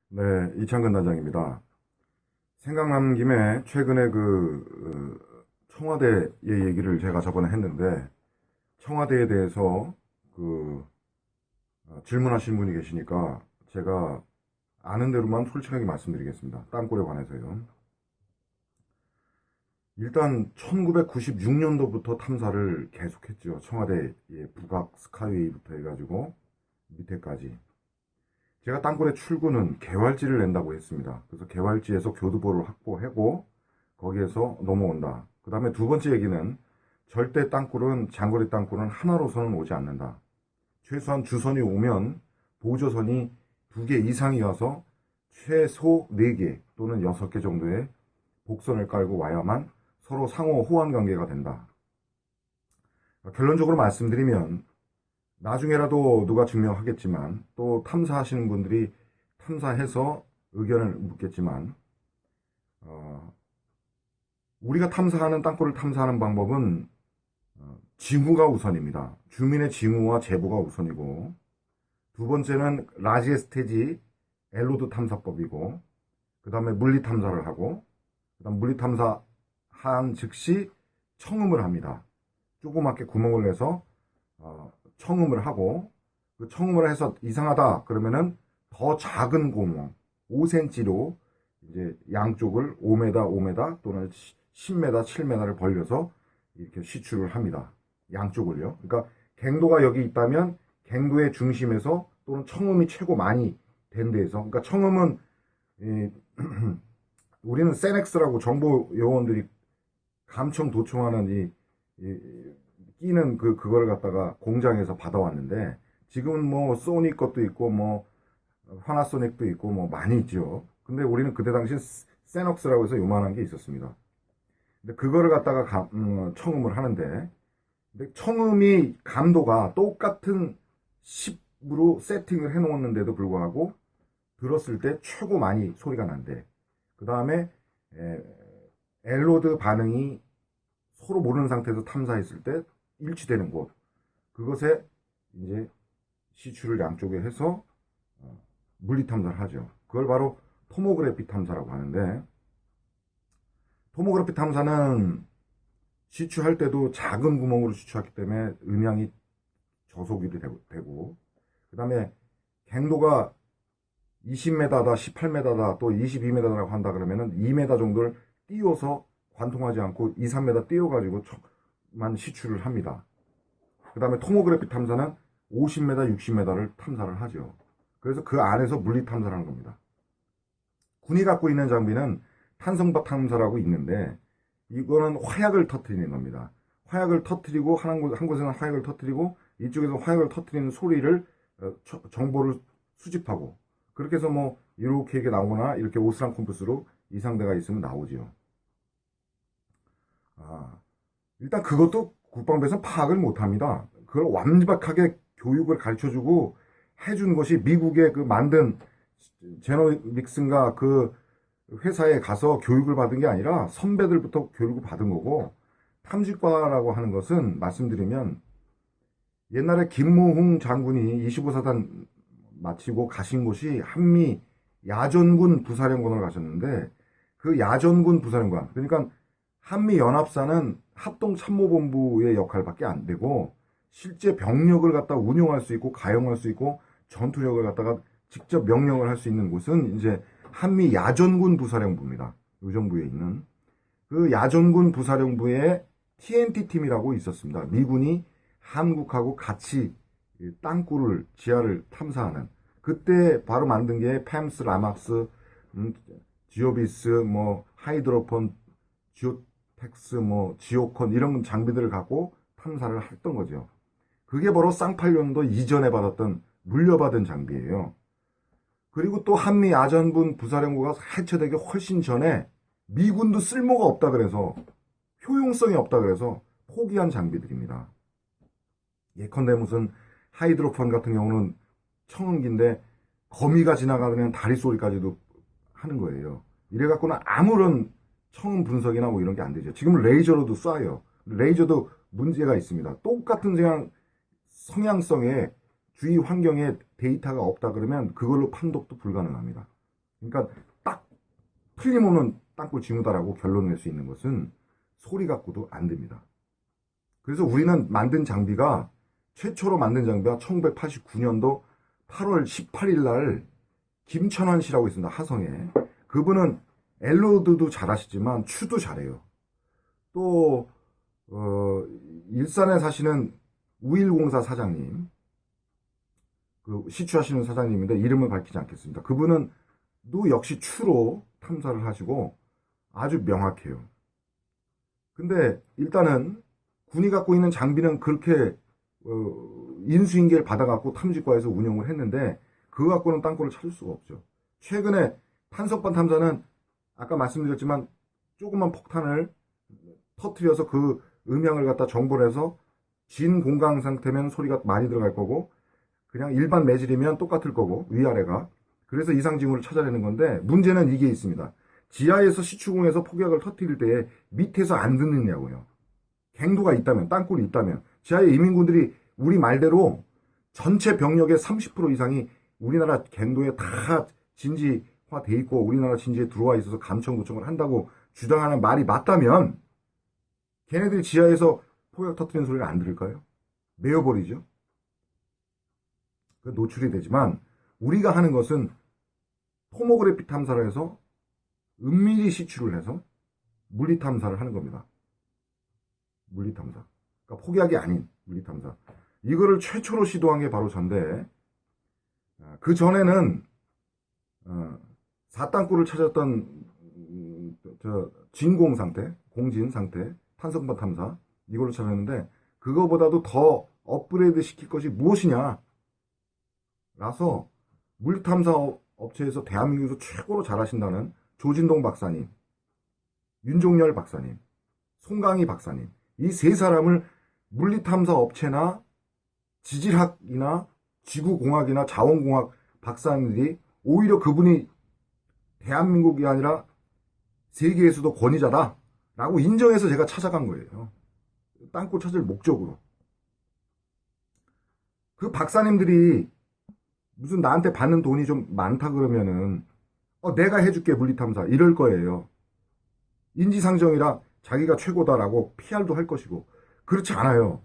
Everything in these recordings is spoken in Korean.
네, 이창근 단장입니다. 생각난 김에 최근에 청와대의 얘기를 제가 저번에 했는데, 청와대에 대해서 질문하신 분이 계시니까 제가 아는 대로만 솔직하게 말씀드리겠습니다. 땅굴에 관해서요. 일단 1996년도부터 탐사를 계속했죠. 청와대의 북악 스카이웨이부터 해가지고 밑에까지. 제가 땅굴에 출구는 개활지를 낸다고 했습니다. 그래서 개활지에서 교두보를 확보하고 거기에서 넘어온다. 그 다음에 두 번째 얘기는 절대 땅굴은 장거리 땅굴은 하나로서는 오지 않는다. 최소한 주선이 오면 보조선이 두 개 이상이 와서 최소 4개 또는 6개 정도의 복선을 깔고 와야만 서로 상호 호환 관계가 된다. 결론적으로 말씀드리면 나중에라도 누가 증명하겠지만 또 탐사하시는 분들이 탐사해서 의견을 묻겠지만 우리가 탐사하는 땅굴을 탐사하는 방법은 징후가 우선입니다. 주민의 징후와 제보가 우선이고 두 번째는 라지에 스테지 엘로드 탐사법이고 그 다음에 물리 탐사를 하고 그 다음 물리 탐사한 즉시 청음을 합니다. 조그맣게 구멍을 내서 청음을 하고 그 청음을 해서 이상하다 그러면은 더 작은 구멍 5cm로 이제 양쪽을 5m, 5m 또는 10m, 7m를 벌려서 이렇게 시출을 합니다. 양쪽을요. 그러니까 갱도가 여기 있다면 갱도의 중심에서 또는 청음이 최고 많이 된 데에서 그러니까 청음은 우리는 세넥스라고 정보 요원들이 감청 도청하는 끼는 그거를 갖다가 공장에서 받아왔는데 지금은 뭐 소니 것도 있고 뭐 파나소닉도 있고 뭐 많이 있죠. 근데 우리는 그때 당시 세녹스라고 해서 요만한 게 있었습니다. 근데 그거를 갖다가 청음을 하는데 근데 청음이 감도가 똑같은 10으로 세팅을 해놓았는데도 불구하고 들었을 때 최고 많이 소리가 난대. 그 다음에 엘로드 반응이 서로 모르는 상태에서 탐사했을 때 일치되는 곳 그것에 이제 시추를 양쪽에 해서 물리 탐사를 하죠. 그걸 바로 토모그래피 탐사라고 하는데 토모그래피 탐사는 시추할 때도 작은 구멍으로 시추하기 때문에 음향이 저속이 되고 그 다음에 갱도가 20m다, 18m다, 또 22m라고 한다 그러면은 2m 정도를 띄워서 관통하지 않고 2, 3m 띄워가지고 만 시추를 합니다. 그 다음에 토모그래피 탐사는 50m, 60m를 탐사를 하죠. 그래서 그 안에서 물리 탐사를 하는 겁니다. 군이 갖고 있는 장비는 탄성박 탐사라고 있는데 이거는 화약을 터트리는 겁니다. 화약을 터트리고 한 곳에는 화약을 터트리고 이쪽에서 화약을 터트리는 소리를 정보를 수집하고 그렇게 해서 뭐 이렇게 나오거나 이렇게 오스랑 컴퍼스로 이상대가 있으면 나오지요. 일단 그것도 국방부에서 파악을 못합니다. 그걸 완벽하게 교육을 가르쳐주고 해준 것이 미국의 그 만든 제노믹슨가 그 회사에 가서 교육을 받은 게 아니라 선배들부터 교육을 받은 거고 탐지과라고 하는 것은 말씀드리면 옛날에 김모흥 장군이 25사단 마치고 가신 곳이 한미 야전군 부사령관으로 가셨는데 그 야전군 부사령관 그러니까 한미연합사는 합동참모본부의 역할밖에 안 되고 실제 병력을 갖다 운용할 수 있고 가용할 수 있고 전투력을 갖다가 직접 명령을 할 수 있는 곳은 이제 한미 야전군 부사령부입니다. 의정부에 있는 그 야전군 부사령부에 TNT 팀이라고 있었습니다. 미군이 한국하고 같이 땅굴을 지하를 탐사하는 그때 바로 만든 게 팸스, 라막스, 지오비스, 뭐 하이드로폰, 지오텍스, 뭐 지오콘 이런 장비들을 갖고 탐사를 했던 거죠. 그게 바로 쌍팔년도 이전에 받았던 물려받은 장비예요. 그리고 또 한미 야전군 부사령부가 해체되기 훨씬 전에 미군도 쓸모가 없다 그래서 효용성이 없다 그래서 포기한 장비들입니다. 예컨대 무슨 하이드로폰 같은 경우는 청음기인데 거미가 지나가면 다리 소리까지도 하는 거예요. 이래갖고는 아무런 청음 분석이나 뭐 이런 게 안 되죠. 지금 레이저로도 쏴요. 레이저도 문제가 있습니다. 똑같은 성향성에 주위 환경에 데이터가 없다 그러면 그걸로 판독도 불가능합니다. 그러니까 딱 틀림없는 땅굴 징후다라고 결론을 낼 수 있는 것은 소리 갖고도 안 됩니다. 그래서 우리는 만든 장비가 최초로 만든 장비가 1989년도 8월 18일 날 김천환 씨라고 있습니다. 하성에. 그분은 엘로드도 잘하시지만 추도 잘해요. 또 일산에 사시는 우일공사 사장님, 그 시추하시는 사장님인데 이름을 밝히지 않겠습니다. 그분은 또 역시 추로 탐사를 하시고 아주 명확해요. 근데 일단은 군이 갖고 있는 장비는 그렇게 인수인계를 받아갖고 탐지과에서 운영을 했는데 그거 갖고는 땅굴을 찾을 수가 없죠. 최근에 탄석반 탐사는 아까 말씀드렸지만 조그만 폭탄을 터트려서 그 음향을 갖다 정보를 해서 진 공강 상태면 소리가 많이 들어갈 거고 그냥 일반 매질이면 똑같을 거고 위아래가 그래서 이상 징후를 찾아내는 건데 문제는 이게 있습니다. 지하에서 시추공에서 폭약을 터뜨릴 때 밑에서 안 듣느냐고요. 갱도가 있다면 땅굴이 있다면 지하에 이민군들이 우리 말대로 전체 병력의 30% 이상이 우리나라 갱도에 다 진지화돼 있고 우리나라 진지에 들어와 있어서 감청구청을 한다고 주장하는 말이 맞다면 걔네들이 지하에서 폭약 터뜨리는 소리를 안 들을까요? 메어버리죠. 노출이 되지만 우리가 하는 것은 토모그래피 탐사를 해서 은밀히 시추를 해서 물리 탐사를 하는 겁니다. 물리 탐사. 그러니까 폭약이 아닌 물리 탐사. 이거를 최초로 시도한 게 바로 전데 그 전에는 사땅굴을 찾았던 진공 상태, 공진 상태, 탄성반 탐사 이걸로 찾았는데 그거보다도 더 업그레이드 시킬 것이 무엇이냐 라서 물리탐사 업체에서 대한민국에서 최고로 잘하신다는 조진동 박사님, 윤종열 박사님, 송강희 박사님 이 세 사람을 물리탐사 업체나 지질학이나 지구공학이나 자원공학 박사님들이 오히려 그분이 대한민국이 아니라 세계에서도 권위자다라고 인정해서 제가 찾아간 거예요. 땅굴 찾을 목적으로. 그 박사님들이 무슨 나한테 받는 돈이 좀 많다 그러면은 내가 해줄게 물리탐사 이럴 거예요. 인지상정이라 자기가 최고다라고 PR도 할 것이고 그렇지 않아요.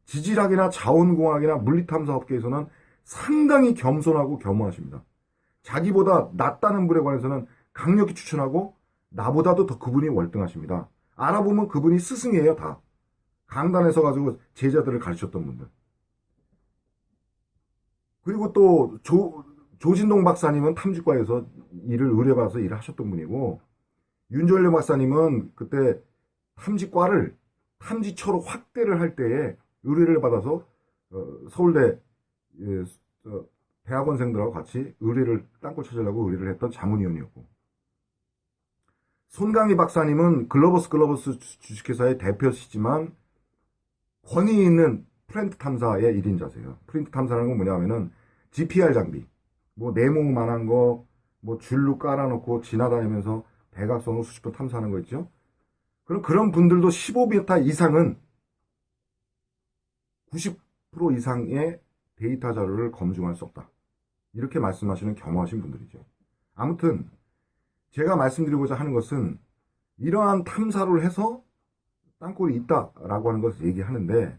지질학이나 자원공학이나 물리탐사 업계에서는 상당히 겸손하고 겸허하십니다. 자기보다 낫다는 분에 관해서는 강력히 추천하고 나보다도 더 그분이 월등하십니다. 알아보면 그분이 스승이에요. 다. 강단에 서가지고 제자들을 가르쳤던 분들. 그리고 또 조진동 박사님은 탐지과에서 일을 의뢰받아서 일을 하셨던 분이고 윤종열 박사님은 그때 탐지과를 탐지처로 확대를 할 때에 의뢰를 받아서 서울대 대학원생들하고 같이 의뢰를 땅굴 찾으려고 의뢰를 했던 자문위원이었고 손강희 박사님은 글로버스 주식회사의 대표시지만 권위 있는 프린트 탐사의 1인자세요. 프린트 탐사라는 건 뭐냐면은 GPR 장비, 뭐 네모만한 거, 뭐 줄로 깔아놓고 지나다니면서 대각선으로 수십 번 탐사하는 거 있죠. 그럼 그런 분들도 15m 이상은 90% 이상의 데이터 자료를 검증할 수 없다. 이렇게 말씀하시는 겸허하신 분들이죠. 아무튼 제가 말씀드리고자 하는 것은 이러한 탐사를 해서 땅굴이 있다라고 하는 것을 얘기하는데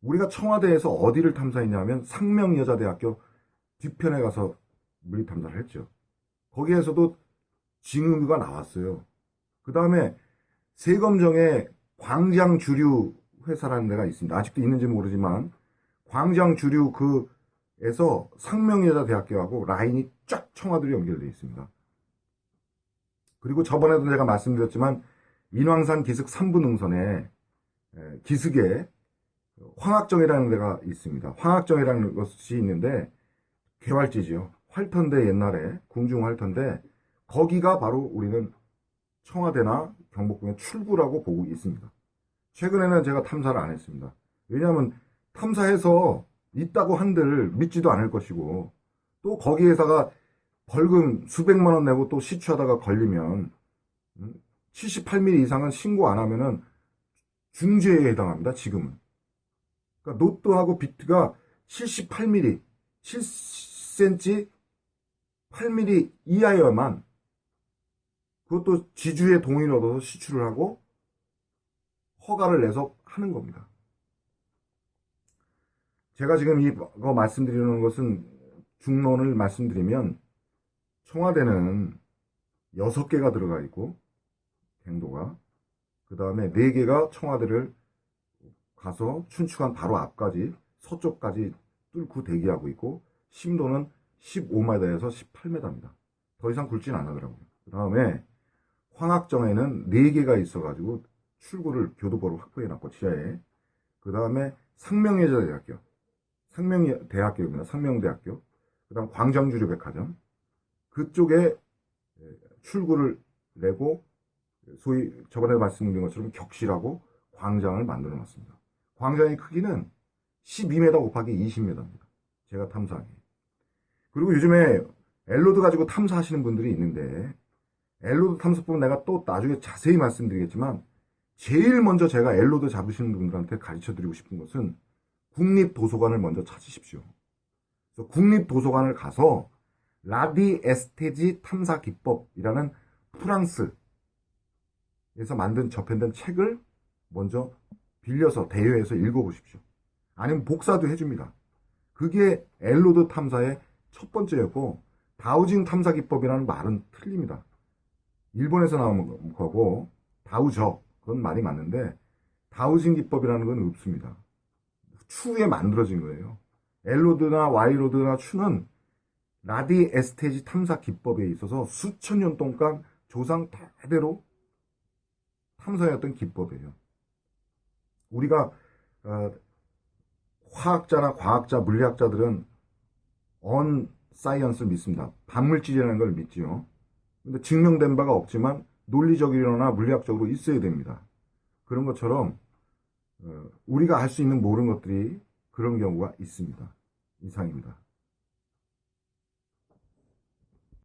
우리가 청와대에서 어디를 탐사했냐면 상명여자대학교 뒤편에 가서 물리탐사를 했죠. 거기에서도 징후가 나왔어요. 그 다음에 세검정에 광장주류 회사라는 데가 있습니다. 아직도 있는지 모르지만 광장주류 그에서 상명여자대학교하고 라인이 쫙 청와대로 연결되어 있습니다. 그리고 저번에도 제가 말씀드렸지만 인왕산 기슭 3부 능선에 기슭에 황학정이라는 데가 있습니다. 황학정이라는 것이 있는데 개활지지요. 활턴대 옛날에 궁중 활턴대 거기가 바로 우리는 청와대나 경복궁의 출구라고 보고 있습니다. 최근에는 제가 탐사를 안 했습니다. 왜냐하면 탐사해서 있다고 한들 믿지도 않을 것이고 또 거기에다가 벌금 수백만 원 내고 또 시추하다가 걸리면 78mm 이상은 신고 안 하면은 중죄에 해당합니다. 지금은. 그러니까 노트하고 비트가 78mm, 7cm 8mm 이하여만 그것도 지주의 동의를 얻어서 시출을 하고 허가를 내서 하는 겁니다. 제가 지금 이거 말씀드리는 것은 중론을 말씀드리면 청와대는 6개가 들어가 있고 갱도가 그 다음에 4개가 청와대를 가서 춘추관 바로 앞까지 서쪽까지 뚫고 대기하고 있고 심도는 15m에서 18m입니다. 더 이상 굵진 않으더라고요. 그 다음에 황학정에는 4개가 있어가지고 출구를 교도보로 확보해놨고 지하에 그 다음에 상명예자대학교 상명대학교입니다. 상명대학교 그 다음 광장주류백화점 그쪽에 출구를 내고 소위 저번에 말씀드린 것처럼 격실하고 광장을 만들어 놨습니다. 광장의 크기는 12m 곱하기 20m입니다. 제가 탐사하기. 그리고 요즘에 엘로드 가지고 탐사하시는 분들이 있는데 엘로드 탐사법은 내가 또 나중에 자세히 말씀드리겠지만 제일 먼저 제가 엘로드 잡으시는 분들한테 가르쳐 드리고 싶은 것은 국립도서관을 먼저 찾으십시오. 그래서 국립도서관을 가서 라디 에스테지 탐사 기법이라는 프랑스에서 만든 접현된 책을 먼저 빌려서 대여해서 읽어보십시오. 아니면 복사도 해줍니다. 그게 엘로드 탐사의 첫 번째였고 다우징 탐사 기법이라는 말은 틀립니다. 일본에서 나온 거고 다우적 그건 말이 맞는데 다우징 기법이라는 건 없습니다. 추후에 만들어진 거예요. 엘로드나 와이로드나 추는 라디 에스테지 탐사 기법에 있어서 수천 년 동안 조상 대대로 탐사해왔던 기법이에요. 우리가 화학자나 과학자, 물리학자들은 언사이언스를 믿습니다. 반물질이라는 걸 믿지요. 근데 증명된 바가 없지만 논리적이거나 물리학적으로 있어야 됩니다. 그런 것처럼 우리가 알 수 있는 모든 것들이 그런 경우가 있습니다. 이상입니다.